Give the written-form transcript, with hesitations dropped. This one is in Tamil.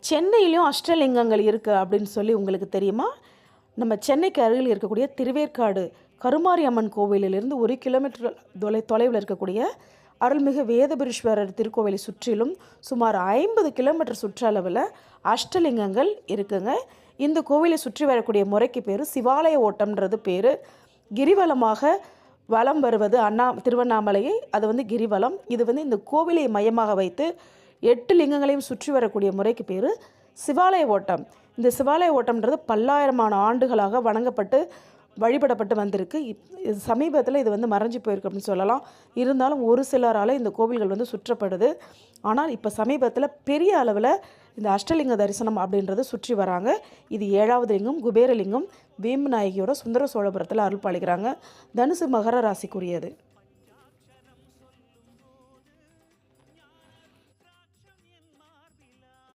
சென்னையிலையும் அஷ்டலிங்கங்கள் இருக்குது அப்படின்னு சொல்லி உங்களுக்கு தெரியுமா? நம்ம சென்னைக்கு அருகில் இருக்கக்கூடிய திருவேற்காடு கருமாரி அம்மன் கோவிலிலிருந்து 1 கிலோமீட்டர் தொலைவில் இருக்கக்கூடிய அருள்மிகு வேதபுரீஸ்வரர் திருக்கோவிலை சுற்றிலும் சுமார் 50 கிலோமீட்டர் சுற்றளவில் அஷ்டலிங்கங்கள் இருக்குங்க. இந்த கோவிலை சுற்றி வரக்கூடிய முறைக்கு பேர் சிவாலய ஓட்டம்ன்றது பேர். கிரிவலமாக வலம் வருவது திருவண்ணாமலையை அது கிரிவலம். இது இந்த கோவிலை மையமாக வைத்து 8 லிங்கங்களையும் சுற்றி வரக்கூடிய முறைக்கு பேர் சிவாலய ஓட்டம். இந்த சிவாலய ஓட்டம்ன்றது பல்லாயிரமான ஆண்டுகளாக வணங்கப்பட்டு வழிபடப்பட்டு வந்திருக்கு. சமீபத்தில் இது மறைஞ்சி போயிருக்கு அப்படின்னு சொல்லலாம். இருந்தாலும் ஒரு சிலரால் இந்த கோவில்கள் சுற்றப்படுது. ஆனால் இப்போ சமீபத்தில் பெரிய அளவில் இந்த அஷ்டலிங்க தரிசனம் அப்படின்றது சுற்றி வராங்க. இது 7வது லிங்கம் குபேரலிங்கம் வேம்பு நாயகியோட சுந்தர சோழபுரத்தில் அருள் பாலிக்கிறாங்க. தனுசு மகர ராசிக்குரியது.